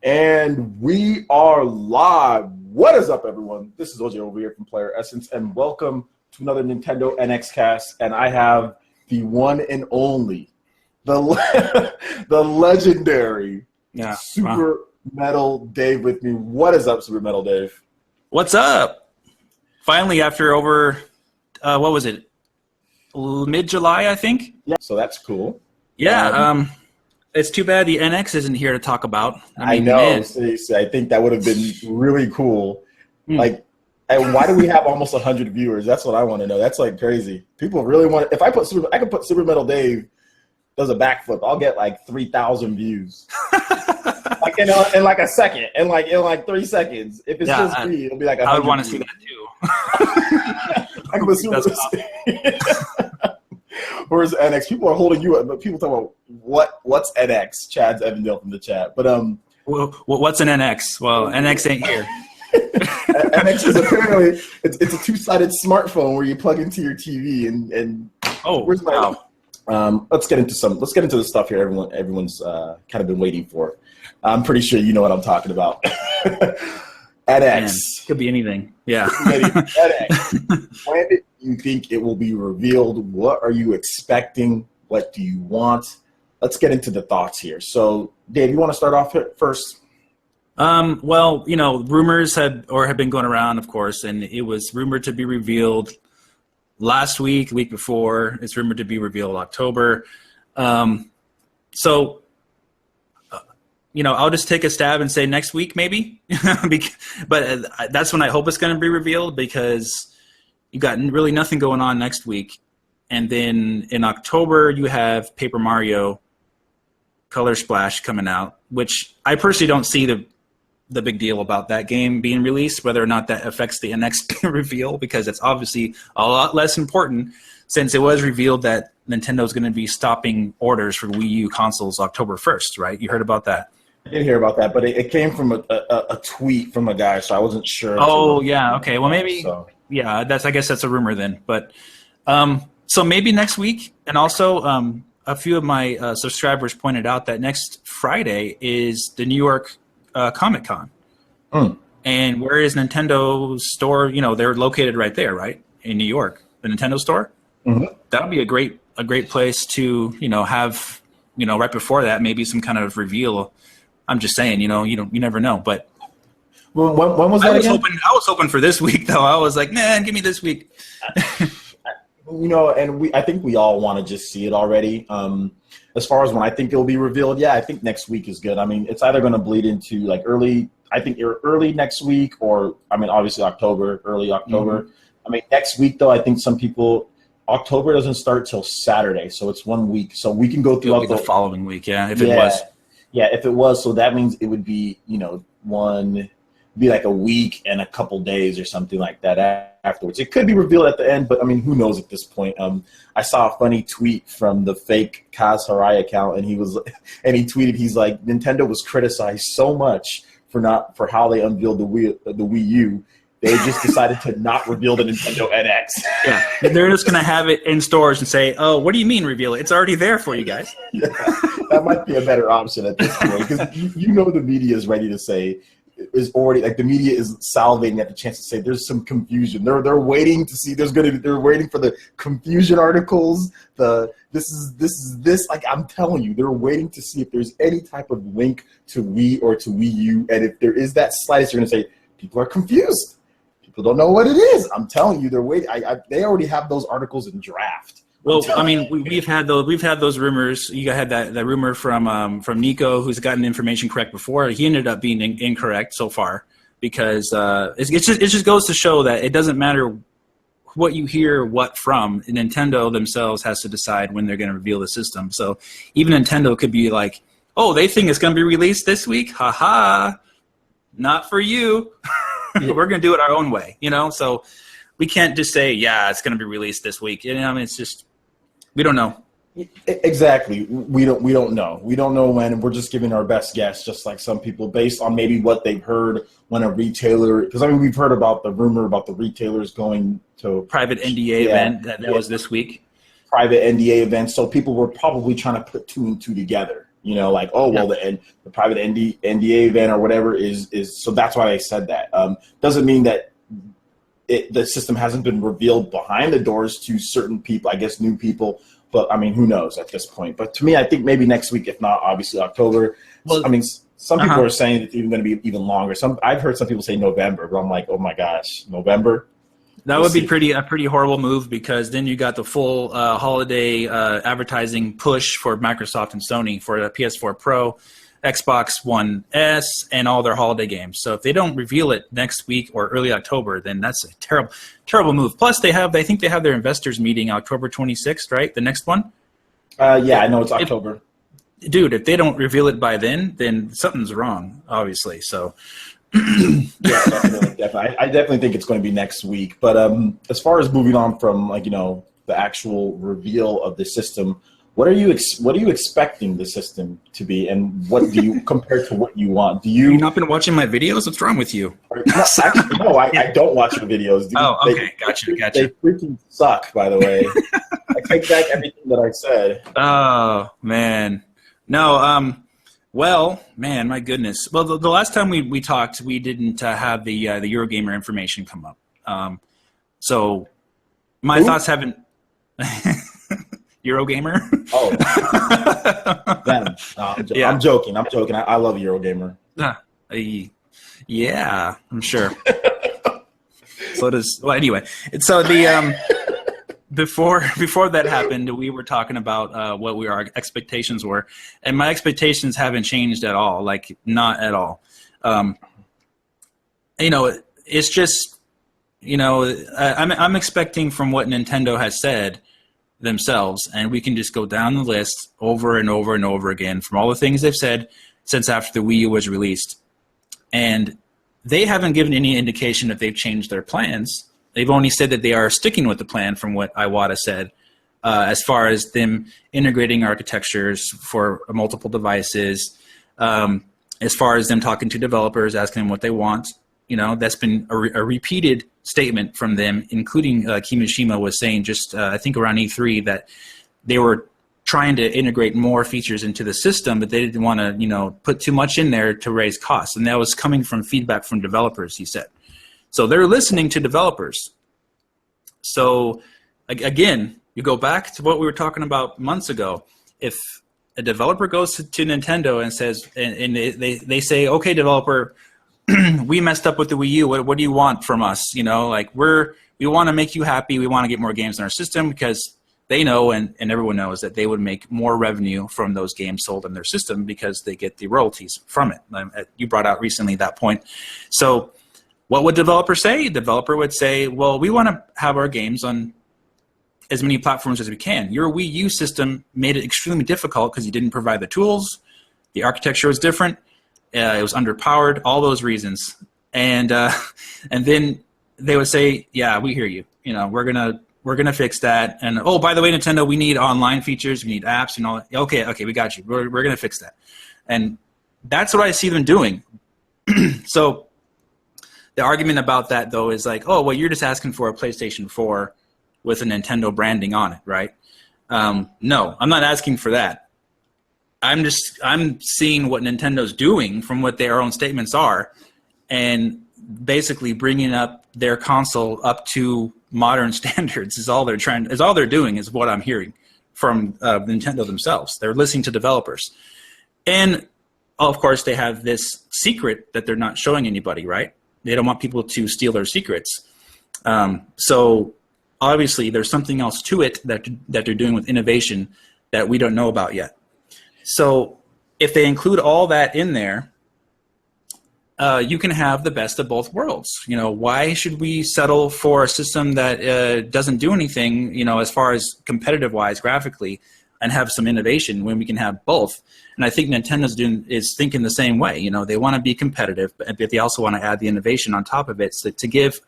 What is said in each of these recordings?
And we are live. What is up, everyone? This is OJ over here from Player Essence, and welcome to another Nintendo NX Cast. And I have the one and only, the legendary Super Metal Dave with me. What is up, Super Metal Dave? What's up? Finally, after over, what was it? Mid-July, I think? Yeah, so that's cool. Yeah, it's too bad the NX isn't here to talk about. I know. Seriously, I think that would have been really cool. Like, why do we have almost 100 viewers? That's what I want to know. That's like crazy. People really want. If I could put Super Metal Dave does a backflip, I'll get like 3,000 views. Like in like a second, in like 3 seconds. If it's just me, it'll be like. I would want to see that too. I can assume Where's NX? People are holding you up, but people talk about what's NX? Chad's Evandale from the chat. But well, what's an NX? Well, NX ain't here. NX is apparently it's a two-sided smartphone where you plug into your TV and where's my let's get into the stuff here everyone's kind of been waiting for. I'm pretty sure you know what I'm talking about. NX. Man, could be anything. Yeah. NX. When did you think it will be revealed? What are you expecting? What do you want? Let's get into the thoughts here. So, Dave, you want to start off first? Well, you know, rumors have been going around, of course, and it was rumored to be revealed last week, the week before. It's rumored to be revealed October. So, you know, I'll just take a stab and say next week, maybe. But that's when I hope it's going to be revealed, because you got really nothing going on next week. And then in October, you have Paper Mario Color Splash coming out, which I personally don't see the big deal about that game being released, whether or not that affects the next reveal, because it's obviously a lot less important since it was revealed that Nintendo is going to be stopping orders for Wii U consoles October 1st, right? You heard about that? I did hear about that, but it came from a tweet from a guy, so I wasn't sure. Oh, yeah, okay. Well, maybe, yeah, I guess that's a rumor then. But so maybe next week. And also, a few of my subscribers pointed out that next Friday is the New York Comic-Con. And where is Nintendo's store? You know, they're located right there, right? In New York, the Nintendo store. That would be a great place to, you know, have, you know, right before that, maybe some kind of reveal. I'm just saying, you know, you never know. But when was that again? I was hoping for this week, though. I was like, man, give me this week. You know, and I think we all want to just see it already. As far as when I think it'll be revealed, yeah, I think next week is good. I mean, it's either going to bleed into like early next week, or I mean, obviously early October. I mean, next week though, I think some people. October doesn't start till Saturday, so it's 1 week. So we can go through the following week, yeah, if it was. Yeah, if it was, so that means it would be, you know, be like a week and a couple days or something like that afterwards. It could be revealed at the end, but I mean, who knows at this point? I saw a funny tweet from the fake Kaz Hirai account, and he tweeted, he's like, Nintendo was criticized so much for how they unveiled the Wii U. They just decided to not reveal the Nintendo NX. Yeah, they're just going to have it in stores and say, oh, what do you mean reveal it? It's already there for you guys. Yeah, that might be a better option at this point, because you know the media is ready to say, is already, like, the media is salivating at the chance to say there's some confusion. They're waiting to see, they're waiting for the confusion articles, this, like, I'm telling you, they're waiting to see if there's any type of link to Wii or to Wii U, and if there is that slightest, you're going to say, people are confused. People don't know what it is. I'm telling you, they're waiting. They already have those articles in draft. Well, I mean, we've had those rumors. You had that rumor from Nico, who's gotten information correct before. He ended up being incorrect so far, because it just goes to show that it doesn't matter what you hear what from. Nintendo themselves has to decide when they're going to reveal the system. So even Nintendo could be like, oh, they think it's going to be released this week. Ha, not for you. We're going to do it our own way, you know? So we can't just say, yeah, it's going to be released this week. You know, I mean, it's just, we don't know. Exactly. We don't know. We don't know when. We're just giving our best guess, just like some people, based on maybe what they've heard when a retailer, because I mean, we've heard about the rumor about the retailers going to private NDA event that was this week. Private NDA event. So people were probably trying to put two and two together. You know, like, oh, well, the private NDA event or whatever is so that's why they said that. Doesn't mean that the system hasn't been revealed behind the doors to certain people, I guess new people, but I mean, who knows at this point. But to me, I think maybe next week, if not, obviously October. Well, I mean, some people are saying it's even going to be even longer. I've heard some people say November, but I'm like, oh my gosh, November? That would be a pretty horrible move, because then you got the full holiday advertising push for Microsoft and Sony for the PS4 Pro, Xbox One S, and all their holiday games. So if they don't reveal it next week or early October, then that's a terrible move. Plus, I think they have their investors meeting October 26th, right? The next one. Yeah, I know it's October. Dude, if they don't reveal it by then something's wrong, obviously. So. Yeah, definitely. I definitely think it's going to be next week. But as far as moving on from the actual reveal of the system, what are you expecting the system to be, and what do you compare to what you want? Have you not been watching my videos? What's wrong with you? No, I don't watch your videos. Dude. Oh, okay, gotcha. They freaking suck, by the way. I take back everything that I said. Oh man, no. Well, man, my goodness. Well, the last time we talked, we didn't have the Eurogamer information come up. So my thoughts haven't. Eurogamer. Oh, damn. No, I'm joking. I love Eurogamer. Yeah, I'm sure. So does. Well, anyway, so the before that happened, we were talking about what our expectations were, and my expectations haven't changed at all. Like, not at all. It's just, I'm expecting from what Nintendo has said themselves, and we can just go down the list over and over and over again from all the things they've said since after the Wii U was released, and they haven't given any indication that they've changed their plans. They've only said that they are sticking with the plan from what Iwata said, as far as them integrating architectures for multiple devices, as far as them talking to developers, asking them what they want. That's been a repeated statement from them, including Kimishima was saying just, I think around E3, that they were trying to integrate more features into the system, but they didn't want to, put too much in there to raise costs. And that was coming from feedback from developers, he said. So they're listening to developers. So again, you go back to what we were talking about months ago. If a developer goes to Nintendo and says, and they say, okay, developer, we messed up with the Wii U. What do you want from us? We want to make you happy. We want to get more games in our system, because they know, and everyone knows, that they would make more revenue from those games sold in their system because they get the royalties from it. You brought out recently that point. So what would developers say? Developer would say, well, we want to have our games on as many platforms as we can. Your Wii U system made it extremely difficult because you didn't provide the tools. The architecture was different. It was underpowered, all those reasons. And then they would say, yeah, we hear you. We're gonna fix that. And oh, by the way, Nintendo, we need online features, we need apps, Okay, we got you. We're gonna fix that. And that's what I see them doing. So the argument about that, though, is like, oh, well, you're just asking for a PlayStation 4 with a Nintendo branding on it, right? No, I'm not asking for that. I'm seeing what Nintendo's doing from what their own statements are, and basically bringing up their console up to modern standards is all they're doing, is what I'm hearing from Nintendo themselves. They're listening to developers, and of course they have this secret that they're not showing anybody, right? They don't want people to steal their secrets. So obviously there's something else to it that they're doing with innovation that we don't know about yet. So if they include all that in there, you can have the best of both worlds. Why should we settle for a system that doesn't do anything, as far as competitive-wise graphically, and have some innovation when we can have both? And I think Nintendo's is thinking the same way. They want to be competitive, but they also want to add the innovation on top of it, so to give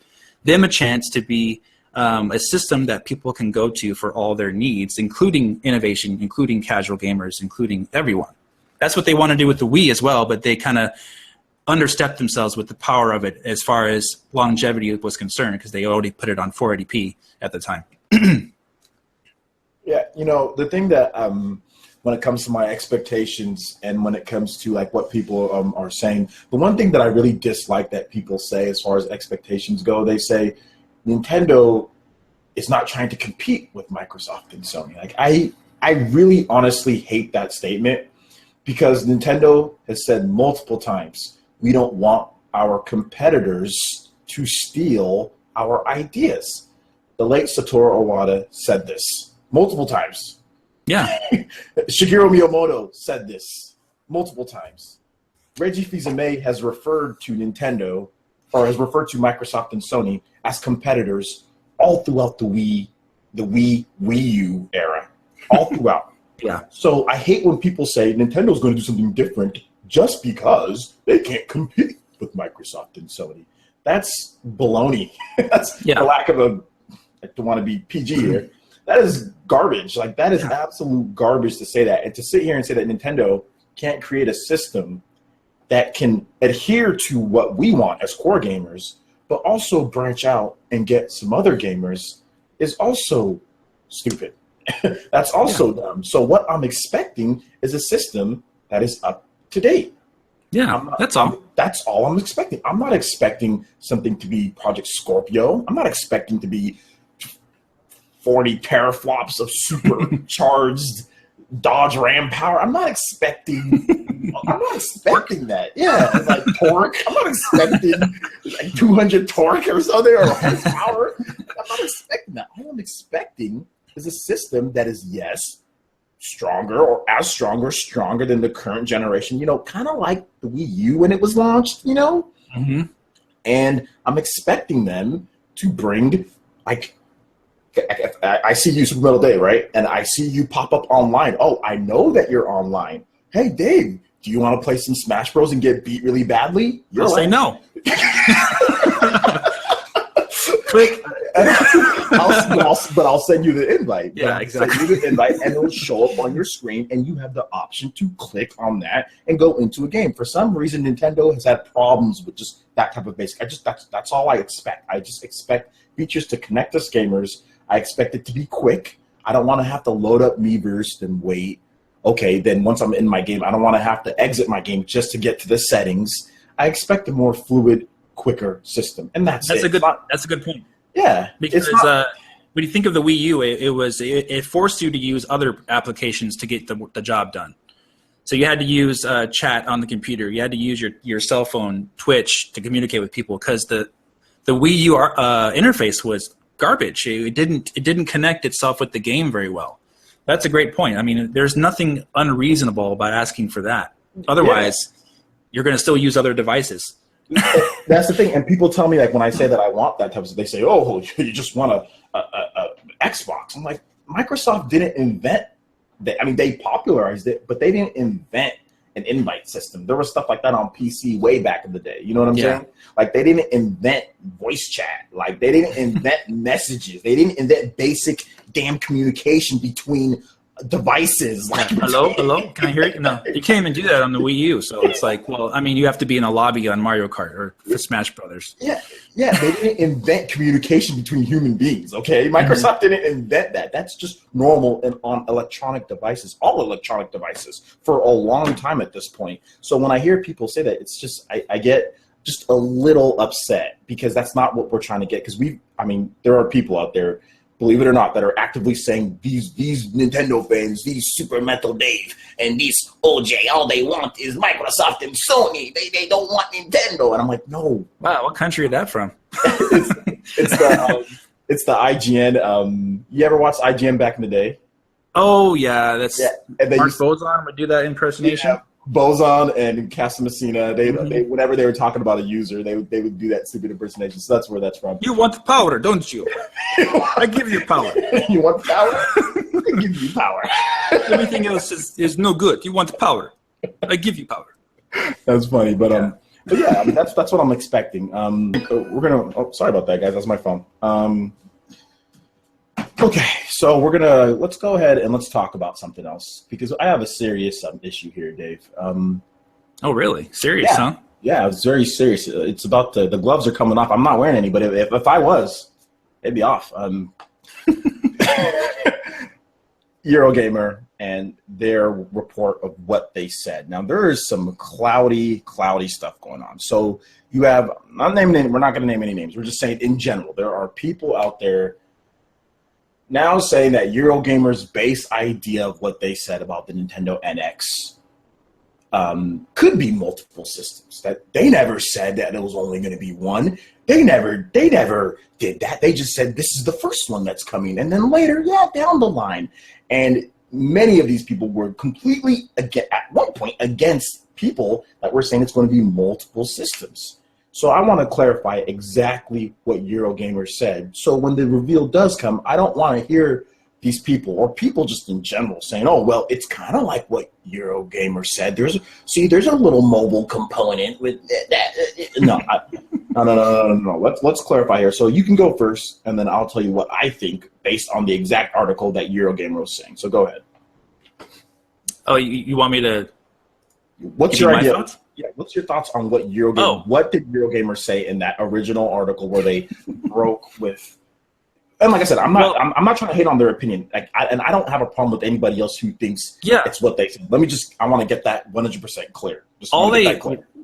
them a chance to be a system that people can go to for all their needs, including innovation, including casual gamers, including everyone. That's what they want to do with the Wii as well, but they kind of understepped themselves with the power of it as far as longevity was concerned, because they already put it on 480p at the time. Yeah, the thing that when it comes to my expectations and when it comes to like what people are saying. The one thing that I really dislike that people say as far as expectations go, they say Nintendo is not trying to compete with Microsoft and Sony. Like I really honestly hate that statement because Nintendo has said multiple times, we don't want our competitors to steal our ideas. The late Satoru Iwata said this multiple times. Yeah. Shigeru Miyamoto said this multiple times. Reggie Fils-Aimé has referred to Nintendo, or has referred to Microsoft and Sony as competitors all throughout the Wii U era, all throughout. Yeah. So I hate when people say Nintendo's going to do something different just because they can't compete with Microsoft and Sony. That's baloney. That's for lack of a, I don't want to be PG here. That is garbage. Like that is absolute garbage to say that. And to sit here and say that Nintendo can't create a system that can adhere to what we want as core gamers, but also branch out and get some other gamers is also stupid. That's also dumb. So what I'm expecting is a system that is up to date. Yeah, that's all. That's all I'm expecting. I'm not expecting something to be Project Scorpio. I'm not expecting to be 40 teraflops of supercharged Dodge Ram power. I'm not expecting that. Yeah, like torque. I'm not expecting like 200 torque or something or horsepower. I'm not expecting that. All I'm expecting is a system that is, yes, stronger or as strong or stronger than the current generation, you know, kind of like the Wii U when it was launched, you know? Mm-hmm. And I'm expecting them to bring, like, I see you Super Metal Day, right? And I see you pop up online. Oh, I know that you're online. Hey, Dave, do you want to play some Smash Bros. And get beat really badly? You'll say no. Click. But I'll send you the invite. Yeah, exactly. Send you the invite, and it'll show up on your screen, and you have the option to click on that and go into a game. For some reason, Nintendo has had problems with just that type of basic. That's all I expect. I just expect features to connect us gamers. I expect it to be quick. I don't want to have to load up Miiverse and wait. Okay, then once I'm in my game, I don't want to have to exit my game just to get to the settings. I expect a more fluid, quicker system, and that's it. That's a good point. Yeah, because when you think of the Wii U, it forced you to use other applications to get the job done. So you had to use chat on the computer. You had to use your cell phone, Twitch, to communicate with people because the Wii U interface was garbage. It didn't connect itself with the game very well. That's a great point. I mean, there's nothing unreasonable about asking for that. Otherwise, you're going to still use other devices. That's the thing. And people tell me, like, when I say that I want that type of stuff, they say, oh, you just want a Xbox. I'm like, Microsoft didn't invent that. I mean, they popularized it, but they didn't invent an invite system. There was stuff like that on PC way back in the day. You know what I'm saying? Like, they didn't invent voice chat. Like, they didn't invent messages. They didn't invent basic damn communication between devices. Like, hello, can I hear you? No, you can't even do that on the Wii U. So it's like, well, I mean, you have to be in a lobby on Mario Kart or for Smash Brothers. Yeah, they didn't invent communication between human beings. Okay, Microsoft didn't invent that. That's just normal on electronic devices, all electronic devices, for a long time at this point. So when I hear people say that, it's just I get just a little upset because that's not what we're trying to get. Because there are people out there, believe it or not, that are actively saying these Nintendo fans, these Super Metal Dave, and these OJ, all they want is Microsoft and Sony. They don't want Nintendo. And I'm like, no. Wow, what country is that from? it's the IGN. You ever watched IGN back in the day? Oh, yeah. And Mark Bozon would do that impersonation? Yeah. Bozon and Casamassina, they whenever they were talking about a user, they would do that stupid impersonation. So that's where that's from. You want power, don't you? I give you power. You want power? I give you power. Everything else is no good. You want power? I give you power. That's funny, but yeah, I mean, that's what I'm expecting. We're gonna. Oh, sorry about that, guys. That's my phone. Okay, so let's go ahead and let's talk about something else because I have a serious issue here, Dave. Oh, really? Serious, huh? Yeah, it's very serious. It's about the gloves are coming off. I'm not wearing any, but if I was, it'd be off. Eurogamer and their report of what they said. Now there is some cloudy stuff going on. So you have, we're not going to name any names. We're just saying in general, there are people out there now saying that Eurogamer's base idea of what they said about the Nintendo NX could be multiple systems. That they never said that it was only going to be one. They never did that. They just said this is the first one that's coming, and then later, down the line. And many of these people were completely at one point against people that were saying it's going to be multiple systems. So I want to clarify exactly what Eurogamer said. So when the reveal does come, I don't want to hear these people or people just in general saying, "Oh, well, it's kind of like what Eurogamer said." There's a little mobile component with that. No. Let's clarify here. So you can go first, and then I'll tell you what I think based on the exact article that Eurogamer was saying. So go ahead. Oh, you want me to? What's your idea? Thoughts? Yeah. What's your thoughts on what Eurogamer? Oh. What did Eurogamer say in that original article where they broke with? And like I said, I'm not trying to hate on their opinion. And I don't have a problem with anybody else who thinks it's what they think. I want to get that 100% clear.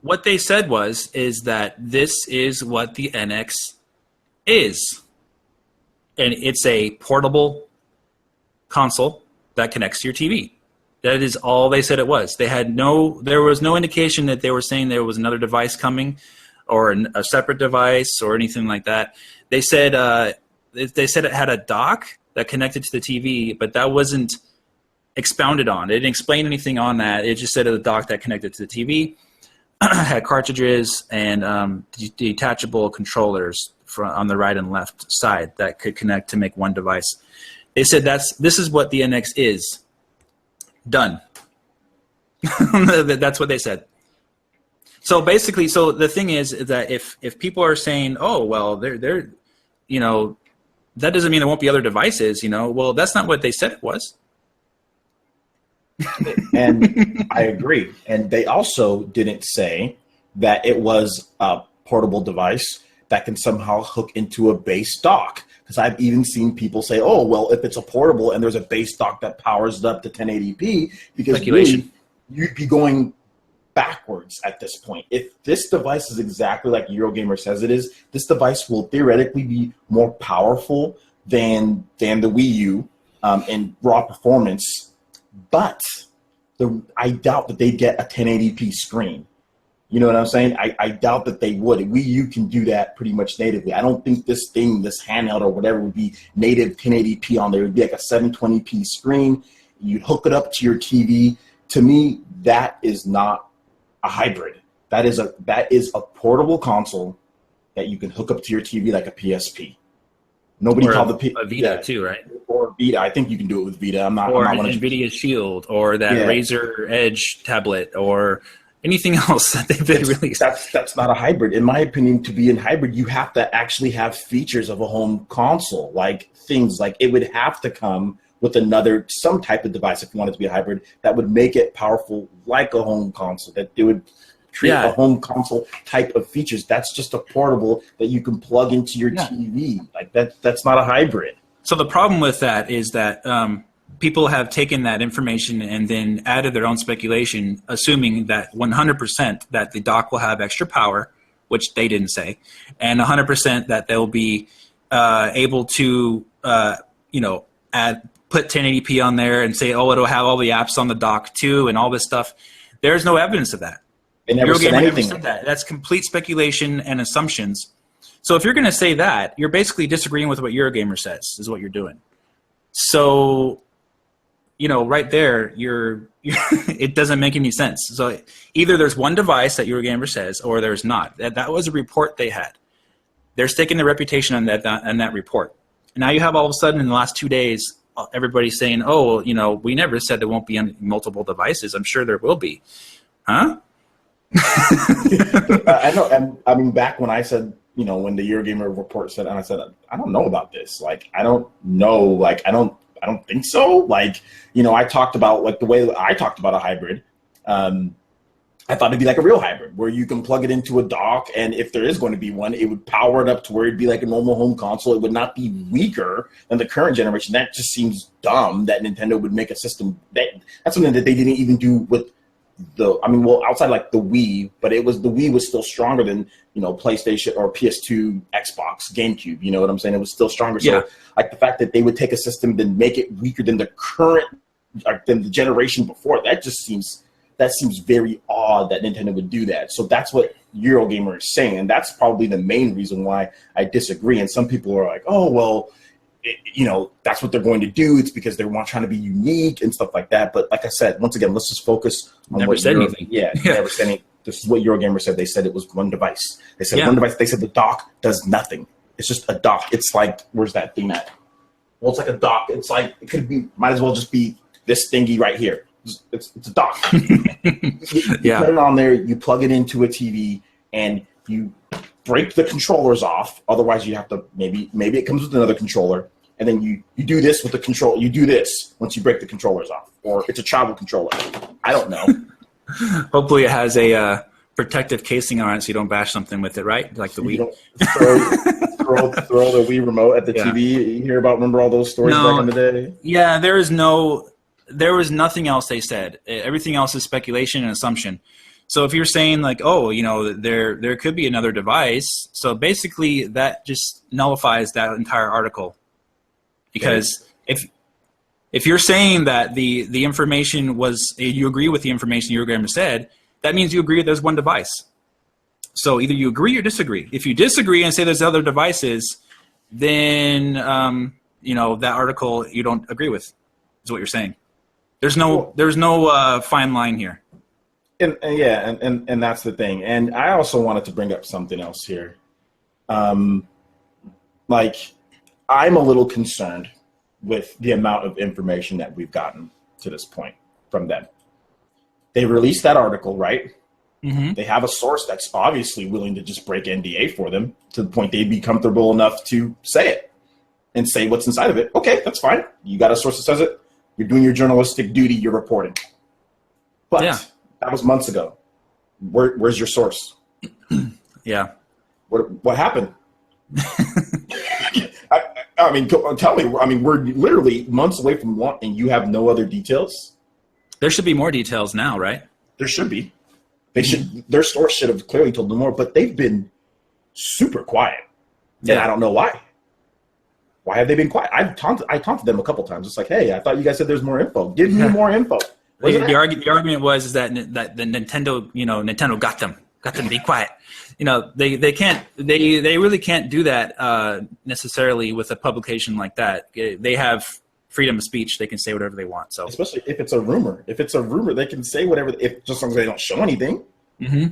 What they said is that this is what the NX is. And it's a portable console that connects to your TV. That is all they said it was. There was no indication that they were saying there was another device coming or a separate device or anything like that. They said it had a dock that connected to the TV, but that wasn't expounded on. It didn't explain anything on that. It just said a dock that connected to the TV, had cartridges and detachable controllers on the right and left side that could connect to make one device. They said this is what the NX is. Done. That's what they said. So basically, the thing is that if people are saying, "Oh, well, they're that doesn't mean there won't be other devices," well, that's not what they said it was. And I agree. And they also didn't say that it was a portable device that can somehow hook into a base dock. Because I've even seen people say, "Oh, well, if it's a portable and there's a base dock that powers it up to 1080p," because really, you'd be going backwards at this point. If this device is exactly like Eurogamer says it is, this device will theoretically be more powerful than the Wii U in raw performance, but I doubt that they'd get a 1080p screen. You know what I'm saying? I doubt that they would. Wii U can do that pretty much natively. I don't think this handheld or whatever would be native 1080p on there. It would be like a 720p screen. You'd hook it up to your TV. To me, that is not a hybrid. That is a portable console that you can hook up to your TV like a PSP. Nobody called a Vita too, right? Or Vita. I think you can do it with Vita. Or Nvidia Shield, or that Razer Edge tablet, or anything else that they've been released. That's not a hybrid. In my opinion, to be in hybrid, you have to actually have features of a home console, like things like it would have to come with some type of device if you want it to be a hybrid that would make it powerful like a home console, that it would treat a home console type of features. That's just a portable that you can plug into your TV. Like that's not a hybrid. So the problem with that is that people have taken that information and then added their own speculation, assuming that 100% that the dock will have extra power, which they didn't say, and 100% that they'll be able to, put 1080p on there and say, "Oh, it'll have all the apps on the dock too," and all this stuff. There's no evidence of that. They never said anything. Never said that. That's complete speculation and assumptions. So if you're going to say that, you're basically disagreeing with what Eurogamer says, is what you're doing. So, right there, it doesn't make any sense. So either there's one device that Eurogamer says, or there's not. That was a report they had. They're staking their reputation on that report. And now you have all of a sudden in the last 2 days, everybody's saying, "Oh, we never said there won't be multiple devices. I'm sure there will be." Huh? I know. And I mean, back when I said, when the Eurogamer report said, and I said, "I don't know about this. Like, I don't know. Like, I don't think so." Like, I talked about the way I talked about a hybrid. I thought it'd be like a real hybrid where you can plug it into a dock, and if there is going to be one, it would power it up to where it'd be like a normal home console. It would not be weaker than the current generation. That just seems dumb that Nintendo would make a system that's something that they didn't even do with outside like the Wii, but the Wii was still stronger than, PlayStation or PS2, Xbox, GameCube. You know what I'm saying? It was still stronger. Yeah. So like the fact that they would take a system and make it weaker than the current, than the generation before, that seems very odd that Nintendo would do that. So that's what Eurogamer is saying, and that's probably the main reason why I disagree. And some people are like, "Oh, well, that's what they're going to do. It's because they're trying to be unique and stuff like that." But like I said, once again, let's just focus on never what said anything. Yeah, never said anything. This is what Eurogamer said. They said it was one device. They said one device. They said the dock does nothing. It's just a dock. It's like, where's that thing at? Well, it's like a dock. It's like, it could be, might as well just be this thingy right here. It's a dock. You put it on there, you plug it into a TV, and you break the controllers off. Otherwise, you have to, maybe it comes with another controller, and then you do this with the control. You do this once you break the controllers off, or it's a travel controller. I don't know. Hopefully, it has a protective casing on it, so you don't bash something with it, right? Like the Wii. You don't throw the Wii remote at the TV. You hear about? Remember all those stories back in the day? Yeah, there was nothing else they said. Everything else is speculation and assumption. So if you're saying like, oh, there could be another device, so basically that just nullifies that entire article. Because if you're saying that the information was, you agree with the information Eurogamer said, that means you agree there's one device. So either you agree or disagree. If you disagree and say there's other devices, then that article you don't agree with, is what you're saying. There's no fine line here. And that's the thing. And I also wanted to bring up something else here. Like, I'm a little concerned with the amount of information that we've gotten to this point from them. They released that article, right? Mm-hmm. They have a source that's obviously willing to just break NDA for them to the point they'd be comfortable enough to say it and say what's inside of it. Okay, that's fine. You got a source that says it. You're doing your journalistic duty. You're reporting. But that was months ago. Where's your source? Yeah. What happened? I mean, tell me. I mean, we're literally months away from one, and you have no other details. There should be more details now, right? There should be. Their source should have clearly told them more, but they've been super quiet, and I don't know why. Why have they been quiet? I taunted them a couple times. It's like, hey, I thought you guys said there's more info. Give me more info. The argument was that the Nintendo, Nintendo got them to be quiet. They really can't do that necessarily with a publication like that. They have freedom of speech. They can say whatever they want. So especially if it's a rumor. If it's a rumor, they can say whatever. If just as long as they don't show anything. Mm-hmm.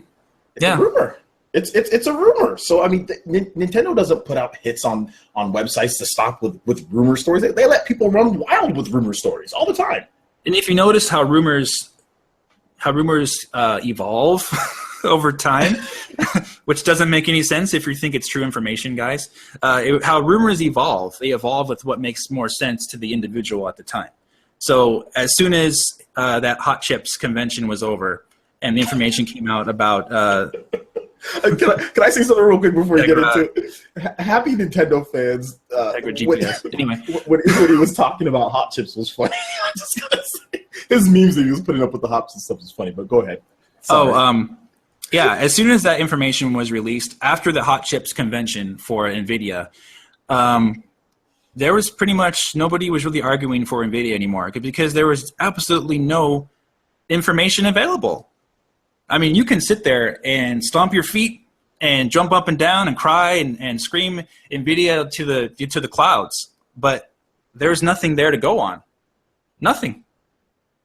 It's a rumor. It's a rumor. So I mean, Nintendo doesn't put out hits on websites to stop with rumor stories. They let people run wild with rumor stories all the time. And if you notice how rumors evolve over time, which doesn't make any sense if you think it's true information, guys. How rumors evolve, they evolve with what makes more sense to the individual at the time. So as soon as that Hot Chips convention was over and the information came out about... Can I say something real quick before you get into it? Happy Nintendo fans. Tegra GPS. Anyway. When he was talking about Hot Chips was funny. I'm just going to say, his memes that he was putting up with the hops and stuff was funny, but go ahead. Sorry. Yeah, as soon as that information was released, after the Hot Chips convention for Nvidia, there was pretty much nobody was really arguing for Nvidia anymore because there was absolutely no information available. I mean, you can sit there and stomp your feet and jump up and down and cry and scream Nvidia to the clouds, but there's nothing there to go on. Nothing.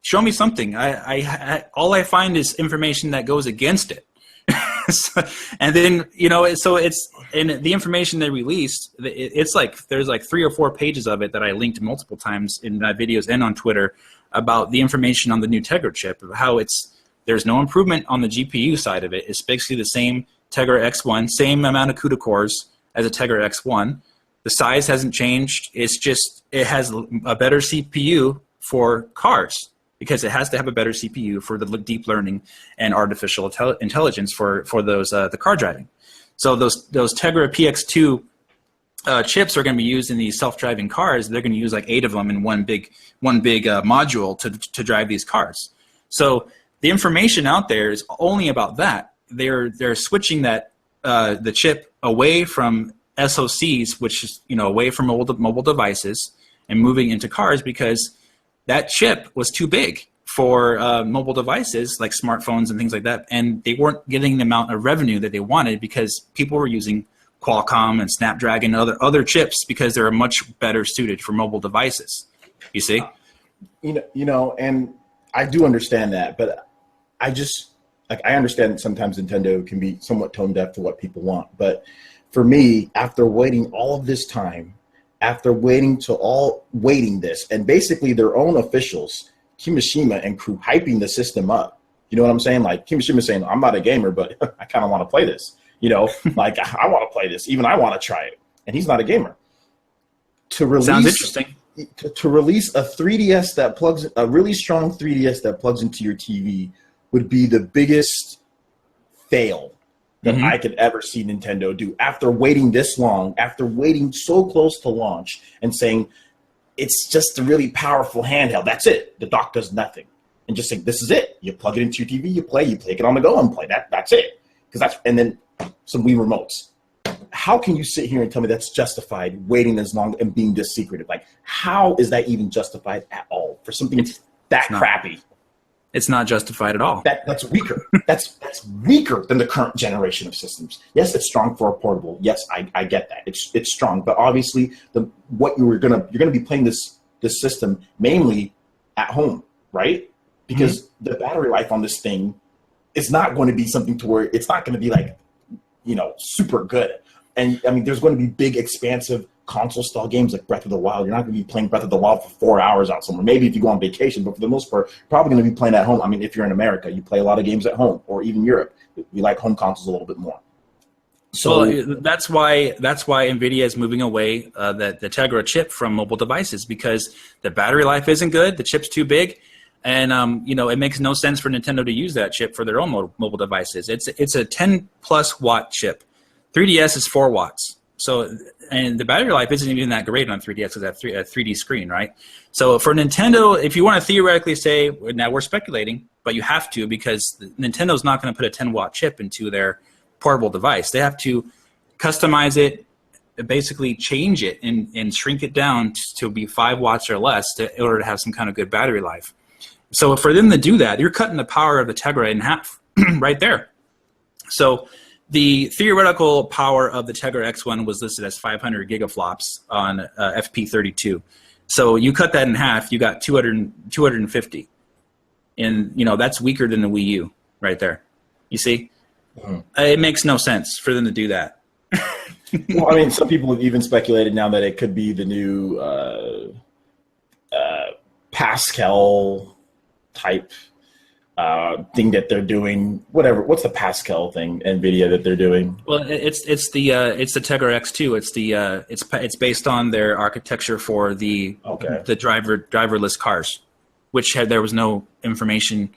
Show me something. All I find is information that goes against it. And then so it's and the information they released. It's like there's like 3 or 4 pages of it that I linked multiple times in videos and on Twitter about the information on the new Tegra chip, of how there's no improvement on the GPU side of it. It's basically the same Tegra X1, same amount of CUDA cores as a Tegra X1. The size hasn't changed. It's just it has a better CPU for cars. because it has to have a better CPU for the deep learning and artificial intelligence for those the car driving. So those Tegra PX2 chips are going to be used in these self-driving cars. They're going to use like 8 of them in one big module to drive these cars. So the information out there is only about that. They're switching that the chip away from SoCs, which is away from mobile devices, and moving into cars because that chip was too big for mobile devices like smartphones and things like that, and they weren't getting the amount of revenue that they wanted because people were using Qualcomm and Snapdragon and other chips because they're much better suited for mobile devices. You see? And I do understand that, but I understand that sometimes Nintendo can be somewhat tone deaf to what people want. But for me, after waiting all of this time, after waiting this, and basically their own officials, Kimishima and crew, hyping the system up. You know what I'm saying? Like Kimishima saying, I'm not a gamer, but I kind of want to play this. Like I want to play this. Even I want to try it. And he's not a gamer. Sounds interesting. To release a 3DS that plugs, a really strong 3DS that plugs into your TV would be the biggest fail that I could ever see Nintendo do after waiting this long, after waiting so close to launch and saying, it's just a really powerful handheld. That's it. The dock does nothing. And just saying, this is it. You plug it into your TV, you take it on the go and play. That's it. And then some Wii remotes. How can you sit here and tell me that's justified waiting as long and being this secretive? Like, how is that even justified at all for something that crappy? It's not justified at all. That's weaker. that's weaker than the current generation of systems. Yes, it's strong for a portable. Yes, I get that. It's strong, but obviously you're gonna be playing this system mainly at home, right? Because the battery life on this thing is not going to be something to where it's not going to be like super good. And I mean, there's going to be big, expansive console-style games like Breath of the Wild. You're not going to be playing Breath of the Wild for 4 hours out somewhere. Maybe if you go on vacation, but for the most part, you're probably going to be playing at home. I mean, if you're in America, you play a lot of games at home, or even Europe. We like home consoles a little bit more. So that's why Nvidia is moving away the Tegra chip from mobile devices, because the battery life isn't good, the chip's too big, and it makes no sense for Nintendo to use that chip for their own mobile devices. It's a 10+ watt chip. 3DS is 4 watts. So, and the battery life isn't even that great on 3DS because it's a 3D screen, right? So for Nintendo, if you want to theoretically say, now we're speculating, but you have to, because Nintendo's not going to put a 10-watt chip into their portable device. They have to customize it, basically change it and shrink it down to be 5 watts or less in order to have some kind of good battery life. So for them to do that, you're cutting the power of the Tegra in half right there. So the theoretical power of the Tegra X1 was listed as 500 gigaflops on FP32. So you cut that in half, you got 250. And, that's weaker than the Wii U right there. You see? It makes no sense for them to do that. Well, I mean, some people have even speculated now that it could be the new Pascal type thing that they're doing. Whatever. What's the Pascal thing, Nvidia, that they're doing? Well, it's the Tegra X2. It's based on their architecture for the driverless cars, which there was no information.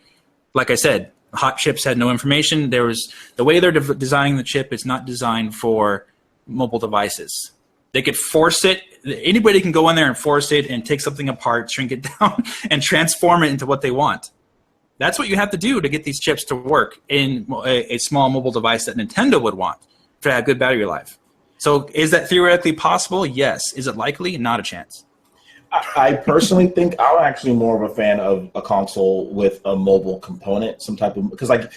Like I said, hot chips had no information. The way they're designing the chip is not designed for mobile devices. They could force it. Anybody can go in there and force it and take something apart, shrink it down, and transform it into what they want. That's what you have to do to get these chips to work in a small mobile device that Nintendo would want to have good battery life. So is that theoretically possible? Yes. Is it likely? Not a chance. I personally think I'm actually more of a fan of a console with a mobile component, some type of, because like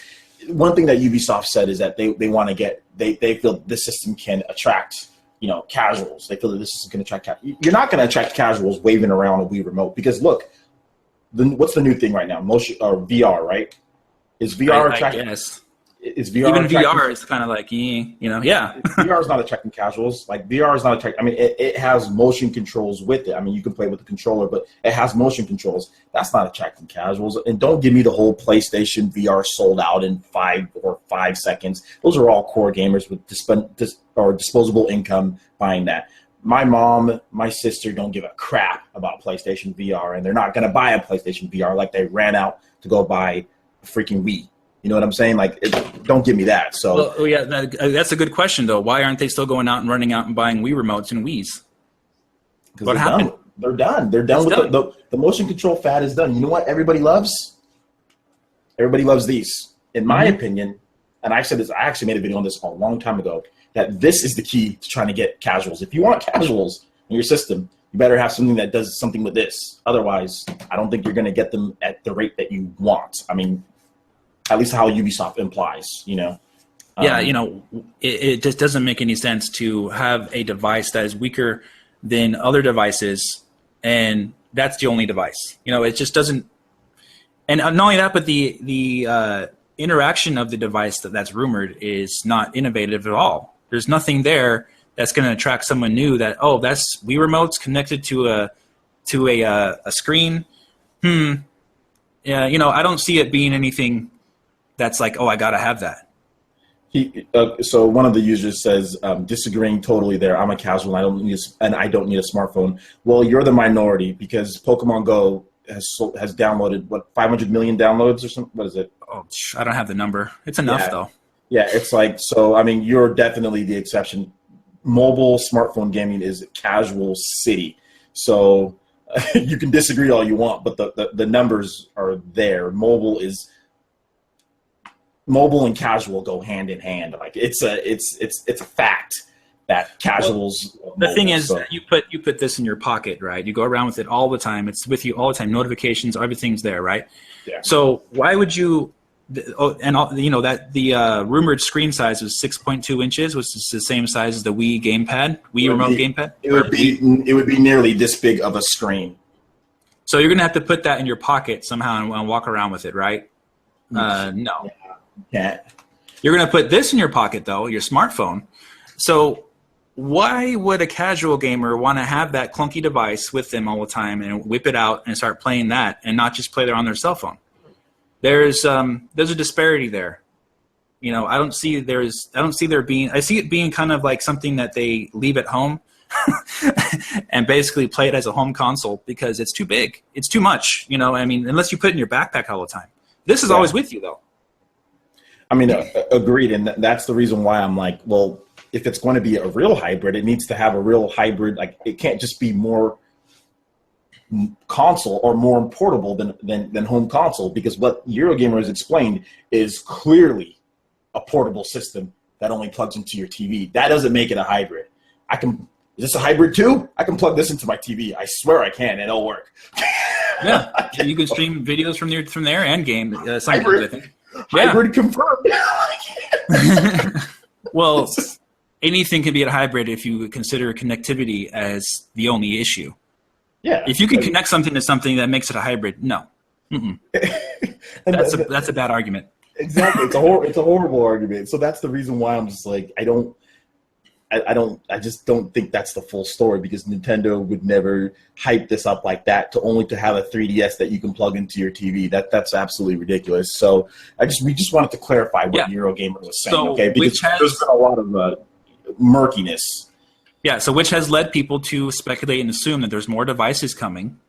one thing that Ubisoft said is that they want to get, they feel this system can attract, casuals. They feel that this system can attract, you're not going to attract casuals waving around a Wii remote, because look, what's the new thing right now? Motion or VR, right? Is VR attracting? Yes. Is VR even attracting? VR is kind of like, yeah. VR is not attracting casuals. Like VR is not attracting. I mean, it has motion controls with it. I mean, you can play with the controller, but it has motion controls. That's not attracting casuals. And don't give me the whole PlayStation VR sold out in 5 seconds. Those are all core gamers with disposable income buying that. my mom, my sister don't give a crap about PlayStation VR, and they're not going to buy a PlayStation VR like they ran out to go buy a freaking Wii. You know what I'm saying? Like, don't give me that. So, well, yeah, that's a good question though. Why aren't they still going out and running out and buying Wii remotes and Wiis? What happened? They're done. They're done with the motion control fad is done. You know what everybody loves? Everybody loves these. In my opinion, and I said this, I actually made a video on this a long time ago, that this is the key to trying to get casuals. If you want casuals in your system, you better have something that does something with this. Otherwise, I don't think you're going to get them at the rate that you want. I mean, at least how Ubisoft implies, you know. Yeah, you know, it just doesn't make any sense to have a device that is weaker than other devices, and that's the only device. You know, it just doesn't. And not only that, but the interaction of the device that's rumored is not innovative at all. There's nothing there that's going to attract someone new. That that's Wii remotes connected to a screen. Yeah, you know, I don't see it being anything that's like, I gotta have that. So one of the users says, disagreeing totally there. I'm a casual and I don't need a smartphone. Well, you're the minority because Pokemon Go has downloaded 500 million downloads or something. What is it? Oh, I don't have the number. It's enough though. Yeah, it's like, so I mean, you're definitely the exception. Mobile smartphone gaming is casual city. So you can disagree all you want, but the numbers are there. Mobile and casual go hand in hand. Like it's a fact that casuals. The thing is, that you put this in your pocket, right? You go around with it all the time. It's with you all the time. Notifications, everything's there, right? Yeah. So why would you? You know that the rumored screen size was 6.2 inches, which is the same size as the Wii gamepad, Wii remote gamepad. It would be nearly this big of a screen. So you're gonna have to put that in your pocket somehow and walk around with it, right? No. Yeah. You're gonna put this in your pocket though, your smartphone. So why would a casual gamer want to have that clunky device with them all the time and whip it out and start playing that and not just play there on their cell phone? There's a disparity there. You know, I see it being kind of like something that they leave at home and basically play it as a home console because it's too big. It's too much, you know, I mean, unless you put it in your backpack all the time. This is always with you though. I mean, agreed. And that's the reason why I'm like, well, if it's going to be a real hybrid, it needs to have a real hybrid. Like it can't just be more console or more portable than home console, because what Eurogamer has explained is clearly a portable system that only plugs into your TV. That doesn't make it a hybrid. Is this a hybrid too? I can plug this into my TV. I swear I can, and it'll work. Yeah, you can stream videos from there and game. Hybrid, I think. Hybrid confirmed. Well, anything can be a hybrid if you consider connectivity as the only issue. Yeah. If you can connect something to something that makes it a hybrid, no. That's a bad argument. Exactly. It's a horrible argument. So that's the reason why I'm just like, I just don't think that's the full story, because Nintendo would never hype this up like that to have a 3DS that you can plug into your TV. That's absolutely ridiculous. So we just wanted to clarify what Eurogamer was saying, okay? Because there's been a lot of murkiness. Yeah, so which has led people to speculate and assume that there's more devices coming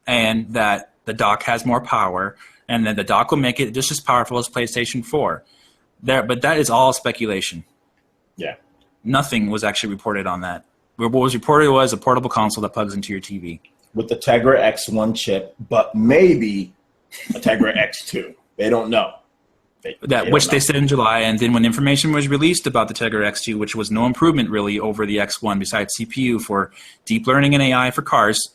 and that the dock has more power and that the dock will make it just as powerful as PlayStation 4. But that is all speculation. Yeah. Nothing was actually reported on that. What was reported was a portable console that plugs into your TV. With the Tegra X1 chip, but maybe a Tegra X2. They don't know. They said in July, and then when information was released about the Tegra X2, which was no improvement really over the X1 besides CPU for deep learning and AI for cars,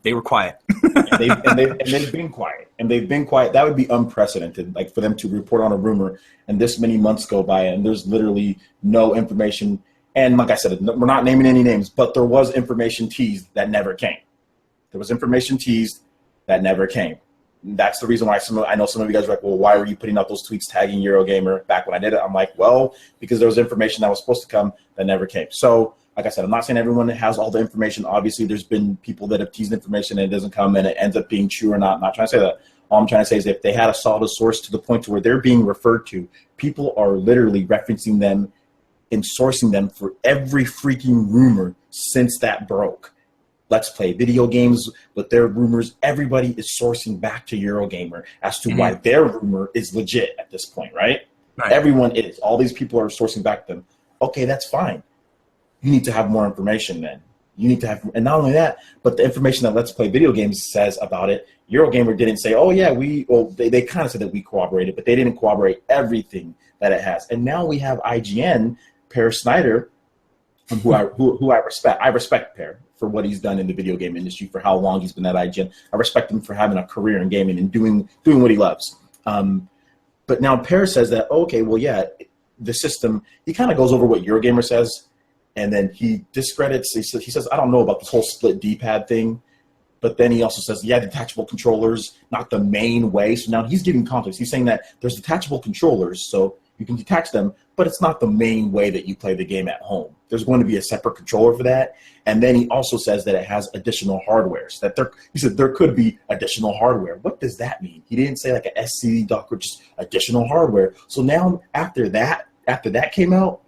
they were quiet. and they've been quiet. And they've been quiet. That would be unprecedented, like for them to report on a rumor and this many months go by and there's literally no information. And like I said, we're not naming any names, but there was information teased that never came. There was information teased that never came. That's the reason why I know some of you guys are like, well, why were you putting out those tweets tagging Eurogamer back when I did it? I'm like, well, because there was information that was supposed to come that never came. So, like I said, I'm not saying everyone has all the information. Obviously, there's been people that have teased information and it doesn't come and it ends up being true or not. I'm not trying to say that. All I'm trying to say is if they had a solid source to the point to where they're being referred to, people are literally referencing them in sourcing them for every freaking rumor since that broke. Let's Play Video Games with their rumors. Everybody is sourcing back to Eurogamer as to why their rumor is legit at this point, right? Everyone is. All these people are sourcing back to them. Okay, that's fine. You need to have more information then. You need to have, and not only that, but the information that Let's Play Video Games says about it, Eurogamer didn't say, oh yeah, they kind of said that we corroborated, but they didn't corroborate everything that it has. And now we have IGN, Per Snyder, who I respect. I respect Per for what he's done in the video game industry, for how long he's been at IGN. I respect him for having a career in gaming and doing what he loves. But now Per says that, okay, well, yeah, the system, he kind of goes over what Eurogamer says, and then he discredits, he says, I don't know about this whole split D-pad thing, but then he also says, yeah, detachable controllers, not the main way. So now he's giving context. He's saying that there's detachable controllers, so you can detach them, but it's not the main way that you play the game at home. There's going to be a separate controller for that. And then he also says that it has additional hardware. So that he said there could be additional hardware. What does that mean? He didn't say like a SCD dock or just additional hardware. So now after that came out,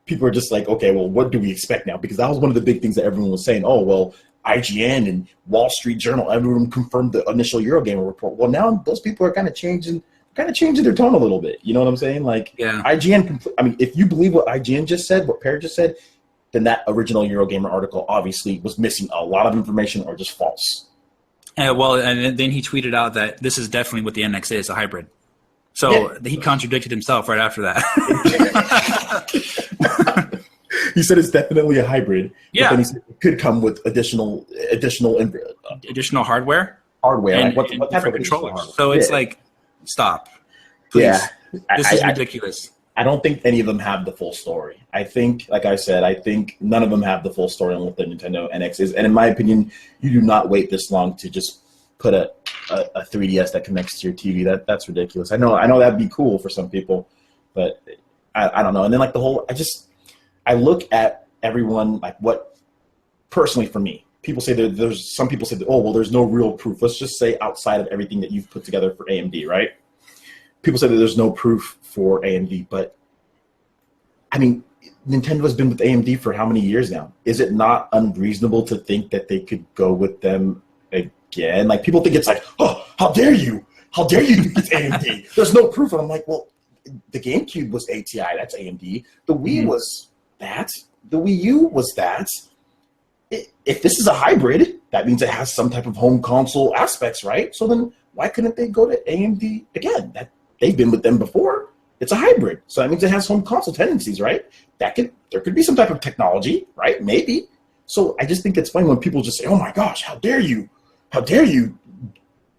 people are just like, okay, well, what do we expect now? Because that was one of the big things that everyone was saying. Oh, well, IGN and Wall Street Journal, everyone confirmed the initial Eurogamer report. Well, now those people are kind of changing their tone a little bit. You know what I'm saying? Like, yeah. IGN, I mean, if you believe what IGN just said, what Per just said, then that original Eurogamer article obviously was missing a lot of information or just false. Well, and then he tweeted out that this is definitely what the NX is, a hybrid. So yeah. He contradicted himself right after that. He said it's definitely a hybrid. Yeah. But then he said it could come with additional hardware. Hardware. And, like what type of controllers? So it's like, stop. Please. Yeah. This is ridiculous. I don't think any of them have the full story. I think, like I said, none of them have the full story on what the Nintendo NX is. And in my opinion, you do not wait this long to just put a 3DS that connects to your TV. That's ridiculous. I know that'd be cool for some people, but I don't know. And then like I look at everyone, like what, personally for me, people say some people say that, oh, well, there's no real proof. Let's just say outside of everything that you've put together for AMD, right? People say that there's no proof for AMD, but I mean, Nintendo has been with AMD for how many years now? Is it not unreasonable to think that they could go with them again? Like, people think it's like, oh, how dare you? How dare you think it's AMD? There's no proof. And I'm like, well, the GameCube was ATI. That's AMD. The Wii was that. The Wii U was that. If this is a hybrid, that means it has some type of home console aspects, right? So then why couldn't they go to AMD again? They've been with them before. It's a hybrid. So that means it has home console tendencies, right? There could be some type of technology, right? Maybe. So I just think it's funny when people just say, oh my gosh, how dare you? How dare you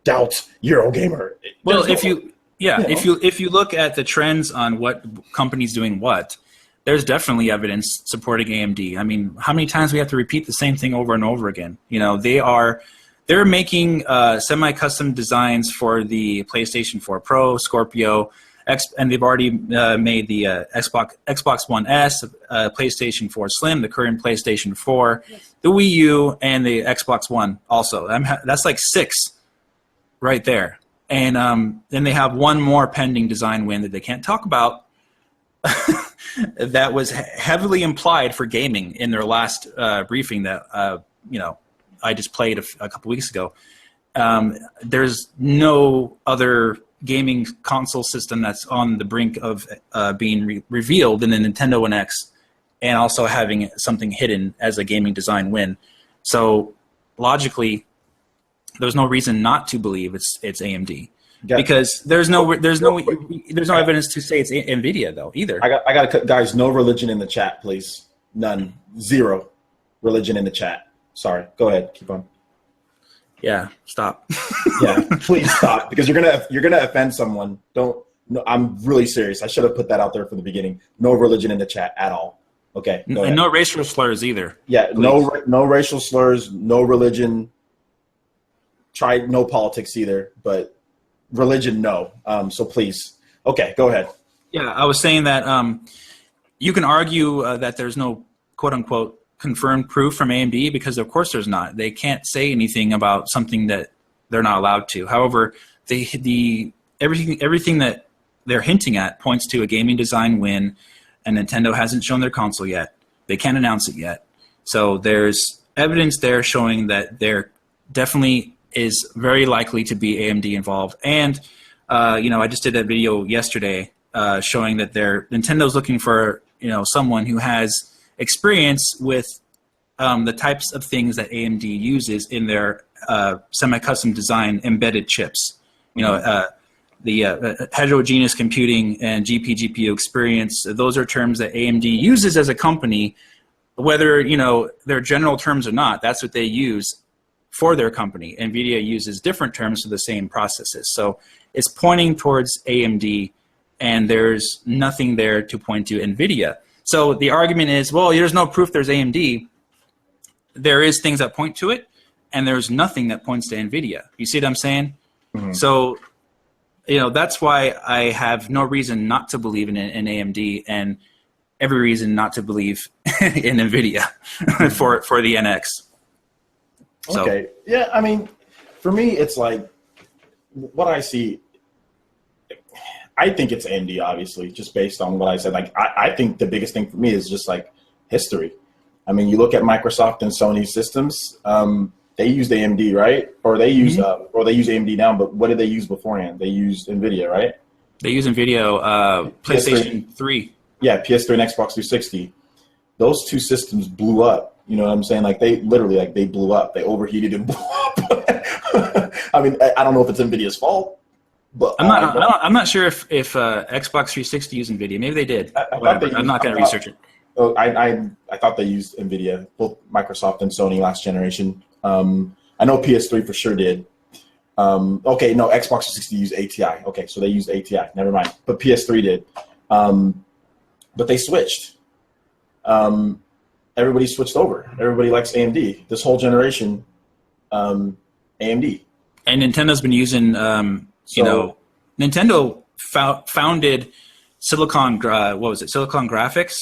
doubt Eurogamer? Well, if you look at the trends on what companies doing what, there's definitely evidence supporting AMD. I mean, how many times we have to repeat the same thing over and over again? You know, they're making semi-custom designs for the PlayStation 4 Pro, Scorpio, and they've already made the Xbox One S, PlayStation 4 Slim, the current PlayStation 4, the Wii U, and the Xbox One also. That's like 6 right there. And then they have one more pending design win that they can't talk about that was heavily implied for gaming in their last briefing that I just played a couple weeks ago. There's no other gaming console system that's on the brink of being revealed in the Nintendo NX, and also having something hidden as a gaming design win. So logically, there's no reason not to believe it's AMD. Because there's no evidence to say it's Nvidia though either. I got guys, no religion in the chat, please. None. Zero religion in the chat. Sorry. Go ahead. Keep on. Yeah. Stop. Yeah. Please stop, because you're gonna offend someone. Don't. No, I'm really serious. I should have put that out there from the beginning. No religion in the chat at all. Okay. Go ahead. And no racial slurs either. Yeah. Please. No racial slurs. No religion. Try no politics either, but. Religion, no. So please. Okay, go ahead. Yeah, I was saying that you can argue that there's no quote-unquote confirmed proof from AMD, because of course there's not. They can't say anything about something that they're not allowed to. However, everything that they're hinting at points to a gaming design win, and Nintendo hasn't shown their console yet. They can't announce it yet. So there's evidence there showing that there definitely is very likely to be AMD involved. And, I just did a video yesterday showing that Nintendo's looking for, someone who has experience with the types of things that AMD uses in their semi-custom design embedded chips. The heterogeneous computing and GPU experience, those are terms that AMD uses as a company, whether they're general terms or not. That's what they use for their company. Nvidia uses different terms for the same processes. So it's pointing towards AMD, and there's nothing there to point to Nvidia. So the argument is, well, there's no proof there's AMD. There is things that point to it, and there's nothing that points to Nvidia. You see what I'm saying? Mm-hmm. So, that's why I have no reason not to believe in AMD, and every reason not to believe in Nvidia for the NX. So. Okay. Yeah, I mean, for me, it's like what I see. I think it's AMD, obviously, just based on what I said. Like, I think the biggest thing for me is just like history. I mean, you look at Microsoft and Sony systems. They used AMD, right? Or they use they use AMD now. But what did they use beforehand? They used Nvidia, right? They use Nvidia, PlayStation 3. Yeah, PS3 and Xbox 360. Those two systems blew up. You know what I'm saying? Like, they literally, they blew up. They overheated and blew up. I mean, I don't know if it's Nvidia's fault, but I'm not sure if Xbox 360 used Nvidia. Maybe they did. I'm not going to research it. Oh, I thought they used Nvidia, both Microsoft and Sony last generation. I know PS3 for sure did. Okay, no, Xbox 360 used ATI. Okay, so they used ATI. Never mind. But PS3 did. But they switched. Everybody switched over. Everybody likes AMD. This whole generation, AMD. And Nintendo's been using, Nintendo founded Silicon Graphics,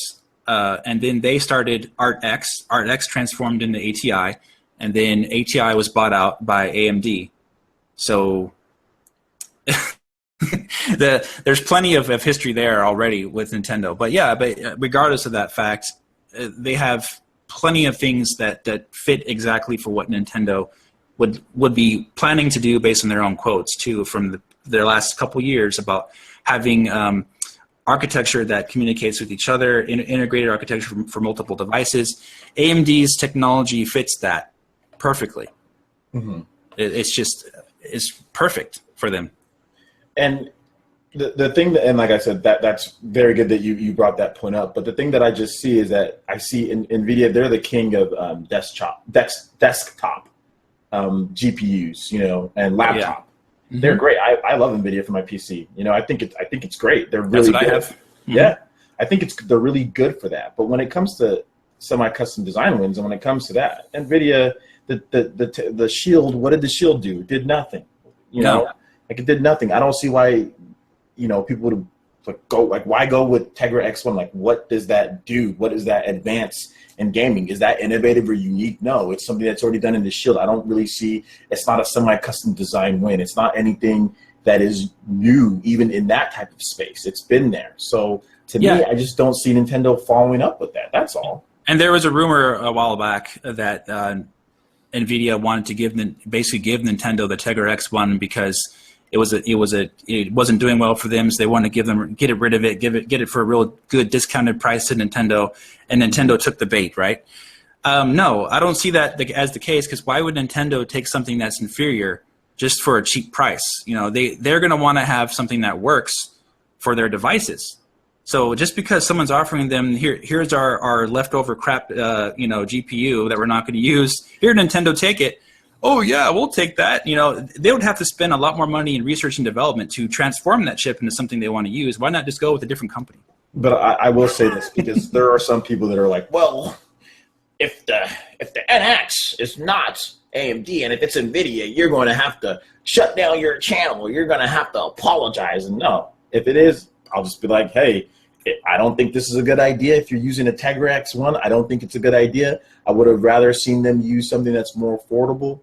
and then they started ArtX. ArtX transformed into ATI, and then ATI was bought out by AMD. So there's plenty of history there already with Nintendo. But regardless of that fact, they have plenty of things that fit exactly for what Nintendo would be planning to do based on their own quotes too from their last couple years about having architecture that communicates with each other, integrated architecture for multiple devices. AMD's technology fits that perfectly. Mm-hmm. It's perfect for them. And the thing that, and like I said, that's very good that you brought that point up. But the thing that I just see is that I see in Nvidia, they're the king of desktop GPUs, and laptop. Yeah. They're great. I love Nvidia for my PC. I think it's great. They're really good. I have. Mm-hmm. Yeah, I think they're really good for that. But when it comes to semi-custom design wins, and when it comes to that, Nvidia, the Shield, what did the Shield do? It did nothing. It did nothing. I don't see why. People would why go with Tegra X1? Like, what does that do? What does that advance in gaming? Is that innovative or unique? No, it's something that's already done in the Shield. I don't really see, it's not a semi-custom design win. It's not anything that is new, even in that type of space. It's been there. So to me, I just don't see Nintendo following up with that. That's all. And there was a rumor a while back that Nvidia wanted to basically give Nintendo the Tegra X1 because it wasn't doing well for them, so they wanted to get rid of it, get it for a real good discounted price to Nintendo, and Nintendo took the bait, right? No, I don't see that as the case, because why would Nintendo take something that's inferior just for a cheap price? They're going to want to have something that works for their devices. So just because someone's offering them, here's our leftover crap, GPU that we're not going to use, here, Nintendo, take it. Oh yeah, we'll take that. They would have to spend a lot more money in research and development to transform that chip into something they want to use. Why not just go with a different company? But I will say this, because there are some people that are like, well, if the NX is not AMD and if it's Nvidia, you're going to have to shut down your channel. You're going to have to apologize. And no, if it is, I'll just be like, hey, I don't think this is a good idea. If you're using a Tegra X1, I don't think it's a good idea. I would have rather seen them use something that's more affordable,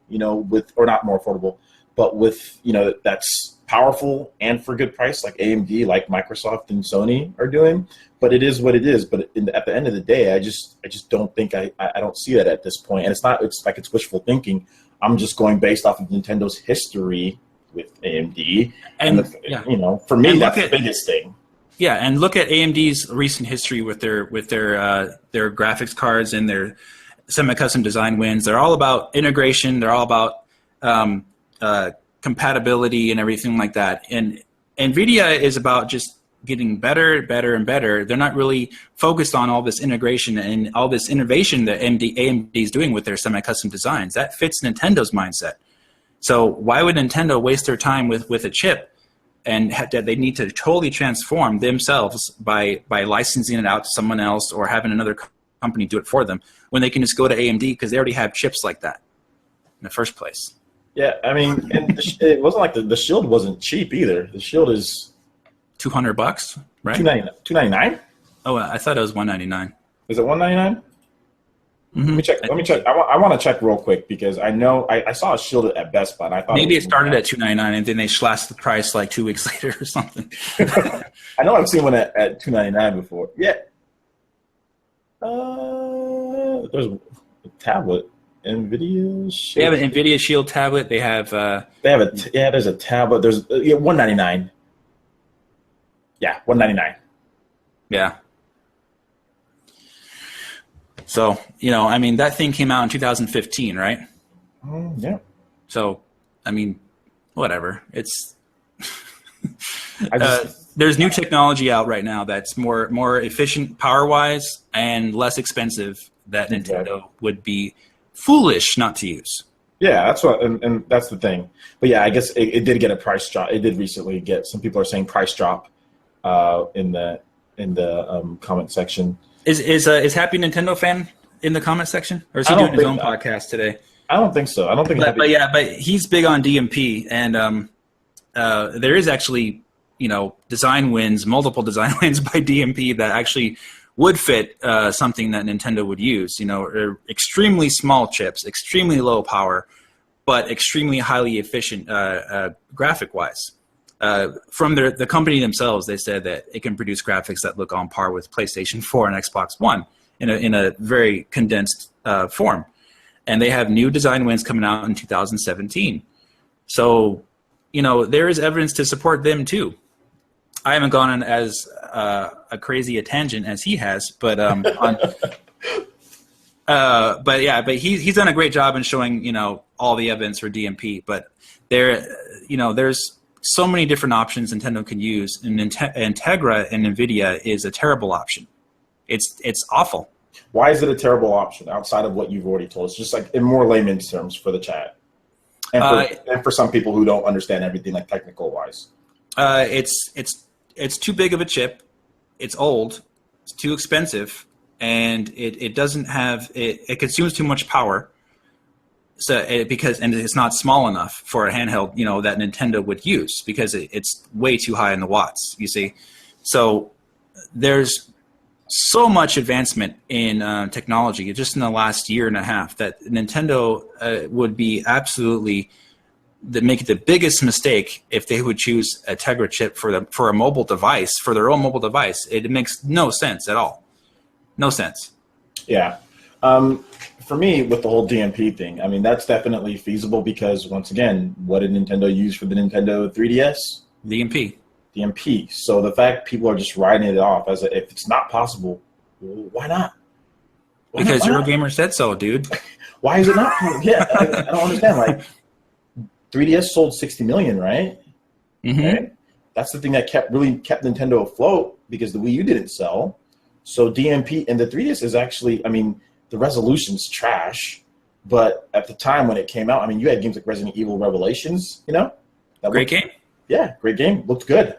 or not more affordable, but with, that's powerful and for good price, like AMD, like Microsoft and Sony are doing. But it is what it is. But at the end of the day, I just don't think I don't see that at this point. And it's like it's wishful thinking. I'm just going based off of Nintendo's history with AMD, and for me, that's the biggest thing. Yeah, and look at AMD's recent history with their graphics cards and their semi-custom design wins. They're all about integration. They're all about compatibility and everything like that. And Nvidia is about just getting better, and better. They're not really focused on all this integration and all this innovation that AMD is doing with their semi-custom designs. That fits Nintendo's mindset. So why would Nintendo waste their time with a chip and that they need to totally transform themselves by licensing it out to someone else or having another company do it for them when they can just go to AMD because they already have chips like that in the first place? Yeah, I mean, and it wasn't like the Shield wasn't cheap either. The Shield is $200, right? $299. Oh, I thought it was $199. Is it $199? Mm-hmm. Let me check. I want to check real quick because I know I saw a Shield at Best Buy. And I thought maybe it started at $299 and then they slashed the price like 2 weeks later or something. I know I've seen one at $299 before. Yeah. There's a tablet. Nvidia Shield. They have an Nvidia Shield tablet. They have. There's a tablet. There's $199. Yeah, $199. Yeah. So, I mean, that thing came out in 2015, right? Yeah. So, I mean, whatever. It's there's new technology out right now that's more efficient power-wise and less expensive that Nintendo would be foolish not to use. Yeah, that's what, and that's the thing. But yeah, I guess it did get a price drop. It did recently get. Some people are saying price drop in the comment section. Is Happy Nintendo fan in the comment section, or is he doing his own podcast today? I don't think so. I don't think. But he's big on DMP, and there is actually multiple design wins by DMP that actually would fit something that Nintendo would use. Extremely small chips, extremely low power, but extremely highly efficient graphic-wise. From the company themselves, they said that it can produce graphics that look on par with PlayStation 4 and Xbox One in a very condensed form. And they have new design wins coming out in 2017. So, there is evidence to support them too. I haven't gone on as a crazy a tangent as he has, but he's done a great job in showing all the evidence for DMP. But there's so many different options Nintendo can use, and Tegra and Nvidia is a terrible option. It's awful. Why is it a terrible option outside of what you've already told us? Just like in more layman's terms for the chat, and for some people who don't understand everything like technical wise. It's too big of a chip. It's old. It's too expensive, and it doesn't have it consumes too much power. So because it's not small enough for a handheld, that Nintendo would use because it's way too high in the watts. You see, so there's so much advancement in technology just in the last year and a half that Nintendo would be absolutely make the biggest mistake if they would choose a Tegra chip for a mobile device, for their own mobile device. It makes no sense at all. No sense. Yeah. For me, with the whole DMP thing, I mean, that's definitely feasible because, once again, what did Nintendo use for the Nintendo 3DS? DMP. So the fact people are just writing it off as if it's not possible, why not? Because Eurogamer said so, dude. Why is it not? Yeah, I don't understand. Like, 3DS sold 60 million, right? Mm-hmm. Okay. That's the thing that kept Nintendo afloat because the Wii U didn't sell. So DMP and the 3DS is actually, I mean, the resolution's trash, but at the time when it came out, I mean, you had games like Resident Evil Revelations, Great game. Yeah, great game. Looked good.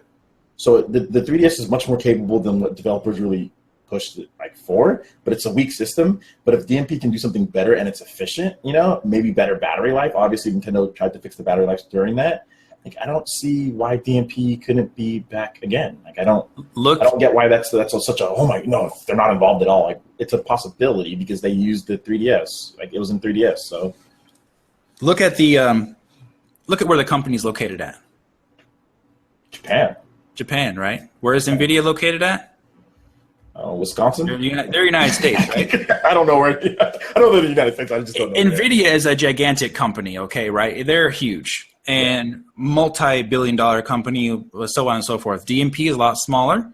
So the 3DS is much more capable than what developers really pushed it for, but it's a weak system. But if DMP can do something better and it's efficient, maybe better battery life. Obviously, Nintendo tried to fix the battery life during that. Like, I don't see why DMP couldn't be back again. Like, I don't get why that's such a if they're not involved at all. Like, it's a possibility because they used the 3DS. Like, it was in 3DS. So look at where the company's located at. Japan. Japan, right? Where is Nvidia located at? Wisconsin. They're United States, right? I don't know where. I don't know the United States. I just don't know. Nvidia is a gigantic company, okay, right? They're huge and multi-billion-dollar company, so on and so forth. DMP is a lot smaller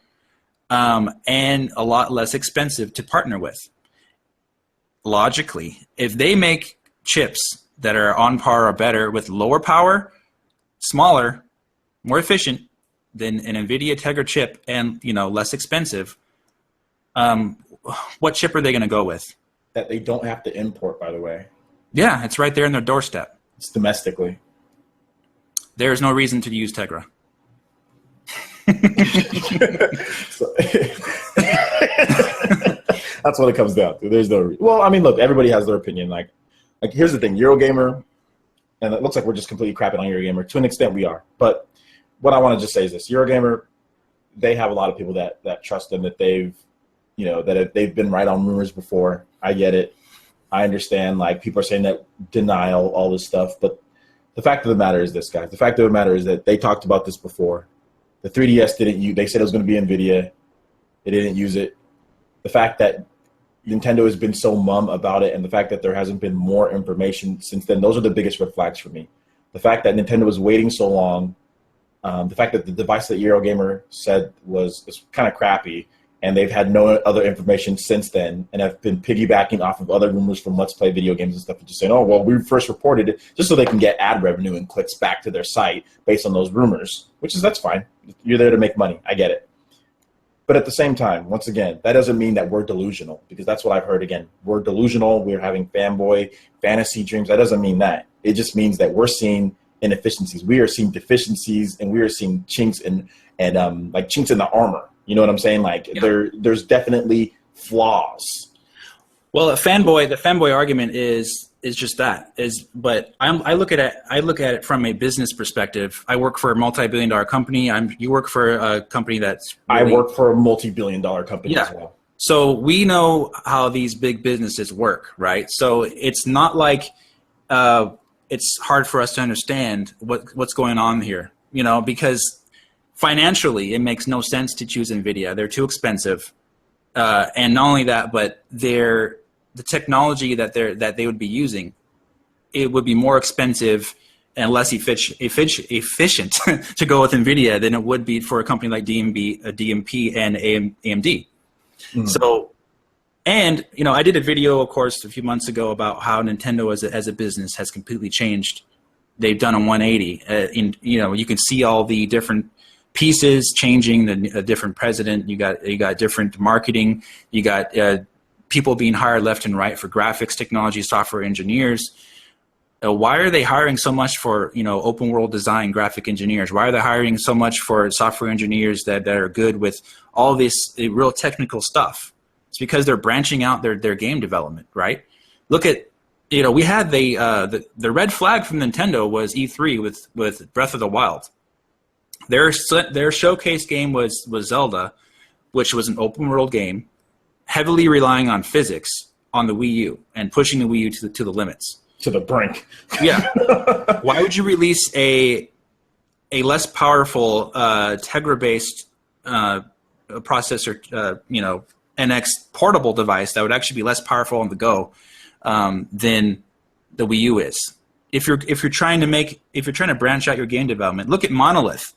and a lot less expensive to partner with. Logically, if they make chips that are on par or better with lower power, smaller, more efficient than an Nvidia Tegra chip and less expensive, what chip are they going to go with? That they don't have to import, by the way. Yeah, it's right there in their doorstep. It's domestically. There's no reason to use Tegra. That's what it comes down to. There's no. Well, I mean, look, everybody has their opinion. Like here's the thing, Eurogamer, and it looks like we're just completely crapping on Eurogamer. To an extent, we are. But what I want to just say is this: Eurogamer, they have a lot of people that trust them, that they've been right on rumors before. I get it. I understand. Like, people are saying that denial, all this stuff, but the fact of the matter is this, guys. The fact of the matter is that they talked about this before. The 3DS didn't use. They said it was going to be Nvidia. They didn't use it. The fact that Nintendo has been so mum about it, and the fact that there hasn't been more information since then, those are the biggest red flags for me. The fact that Nintendo was waiting so long, the fact that the device that Eurogamer said was kind of crappy, and they've had no other information since then, and have been piggybacking off of other rumors from Let's Play video games and stuff, and just saying, oh, well, we first reported it, just so they can get ad revenue and clicks back to their site based on those rumors, that's fine. You're there to make money. I get it. But at the same time, once again, that doesn't mean that we're delusional, because that's what I've heard again. We're delusional. We're having fanboy fantasy dreams. That doesn't mean that. It just means that we're seeing inefficiencies. We are seeing deficiencies, and we are seeing chinks and like chinks in the armor. You know what I'm saying? Like, there's definitely flaws. Well, the fanboy argument is just that. But I look at it from a business perspective. I work for a multi-billion-dollar company. You work for a company that's I work for a multi-billion-dollar company as well. So we know how these big businesses work, right? So it's not like it's hard for us to understand what's going on here, because financially, it makes no sense to choose Nvidia. They're too expensive, and not only that, but the technology that they would be using, it would be more expensive and less efficient to go with Nvidia than it would be for a company like DMP and AMD. Mm-hmm. So, and I did a video, of course, a few months ago about how Nintendo as a business has completely changed. They've done a 180. You can see all the different pieces changing, a different president, you got different marketing, you got people being hired left and right for graphics technology, software engineers. Why are they hiring so much for open world design graphic engineers? Why are they hiring so much for software engineers that are good with all this real technical stuff? It's because they're branching out their game development, right? Look at we had the red flag from Nintendo was E3 with Breath of the Wild. Their showcase game was Zelda, which was an open world game, heavily relying on physics on the Wii U and pushing the Wii U to the limits. To the brink. Yeah. Why would you release a less powerful Tegra-based processor, NX portable device that would actually be less powerful on the go than the Wii U is? If you're trying to branch out your game development, look at Monolith.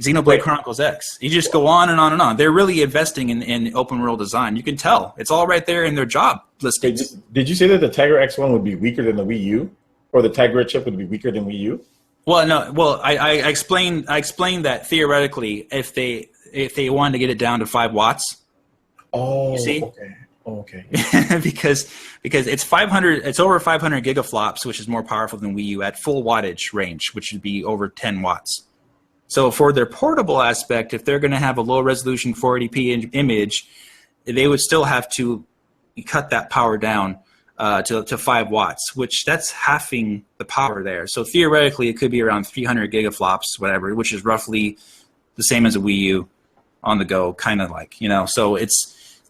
Xenoblade Chronicles X. You just go on and on and on. They're really investing in open world design. You can tell. It's all right there in their job listings. Did you say that the Tegra X1 would be weaker than the Wii U? Or the Tegra chip would be weaker than Wii U? Well, no. Well, I explained that theoretically, if they wanted to get it down to 5 watts. Oh, you see? Okay. Oh, okay. because it's 500. It's over 500 gigaflops, which is more powerful than Wii U at full wattage range, which would be over 10 watts. So for their portable aspect, if they're going to have a low resolution 480p image, they would still have to cut that power down to 5 watts, which that's halving the power there. So theoretically, it could be around 300 gigaflops, whatever, which is roughly the same as a Wii U on the go, kind of like, So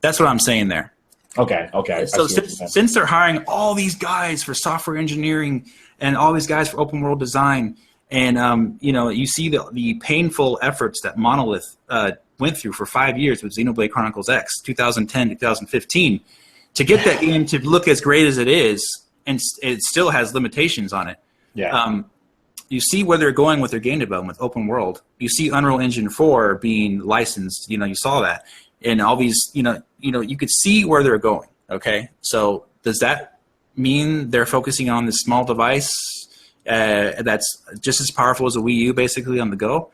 that's what I'm saying there. Okay. So since they're hiring all these guys for software engineering and all these guys for open world design, And you know, you see the painful efforts that Monolith went through for 5 years with Xenoblade Chronicles X, 2010, 2015, to get that game to look as great as it is, and it still has limitations on it. Yeah. You see where they're going with their game development, open world. You see Unreal Engine 4 being licensed. You know, you saw that, and all these. You know, you could see where they're going. Okay, so does that mean they're focusing on this small device that's just as powerful as a Wii U, basically on the go?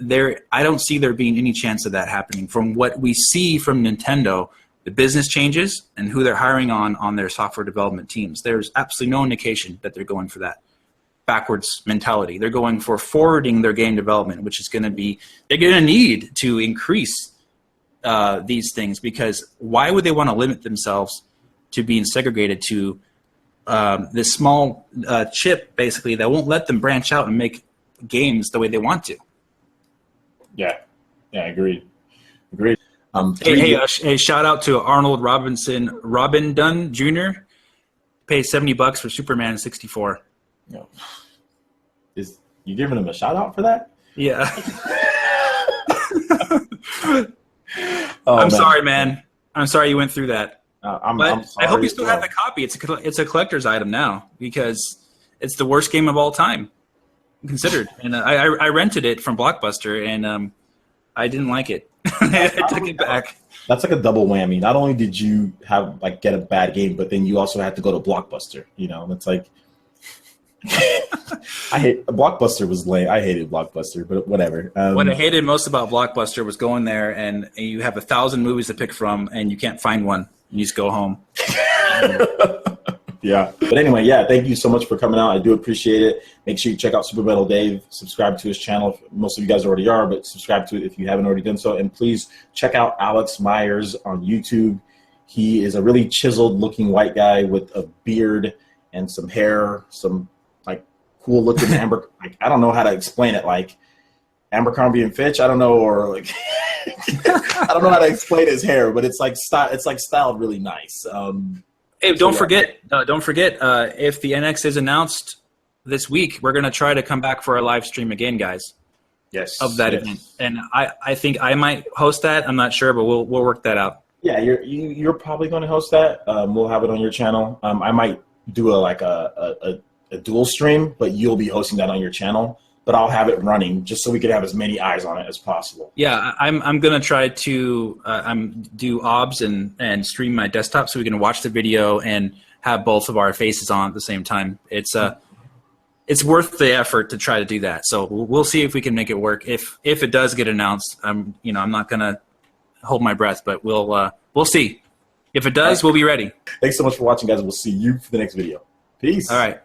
I don't see there being any chance of that happening. From what we see from Nintendo, the business changes and who they're hiring on their software development teams, there's absolutely no indication that they're going for that backwards mentality. They're going for forwarding their game development, which is going to be, they're going to need to increase these things, because why would they want to limit themselves to being segregated to this small chip, basically, that won't let them branch out and make games the way they want to? Yeah, agreed. Hey, shout out to Arnold Robin Dunn Jr. Paid $70 for Superman 64. No. Is you giving him a shout out for that? Yeah. I'm sorry, man. I'm sorry you went through that. I'm sorry. I hope you still have the copy. It's a collector's item now, because it's the worst game of all time, considered. And I rented it from Blockbuster, and I didn't like it. I took it back. That's like a double whammy. Not only did you get a bad game, but then you also had to go to Blockbuster. You know, it's like Blockbuster was lame. I hated Blockbuster, but whatever. What I hated most about Blockbuster was going there and you have 1,000 movies to pick from, and you can't find one. You just go home. Yeah. But anyway, yeah, thank you so much for coming out. I do appreciate it. Make sure you check out Super Metal Dave. Subscribe to his channel. Most of you guys already are, but subscribe to it if you haven't already done so. And please check out Alex Myers on YouTube. He is a really chiseled looking white guy with a beard and some hair, some like cool looking amber. Like, I don't know how to explain it. Like Abercrombie and Fitch. I don't know, or like I don't know how to explain his hair, but it's like styled really nice. Hey, don't forget, if the NX is announced this week, we're going to try to come back for a live stream again, guys. Yes. Of that event. And I think I might host that. I'm not sure, but we'll work that out. Yeah, you're probably going to host that. We'll have it on your channel. I might do a dual stream, but you'll be hosting that on your channel. But I'll have it running just so we can have as many eyes on it as possible. Yeah, I'm gonna try to do OBS and stream my desktop so we can watch the video and have both of our faces on at the same time. It's worth the effort to try to do that. So we'll see if we can make it work. If it does get announced, I'm not gonna hold my breath, but we'll see. If it does, we'll be ready. Thanks so much for watching, guys. We'll see you for the next video. Peace. All right.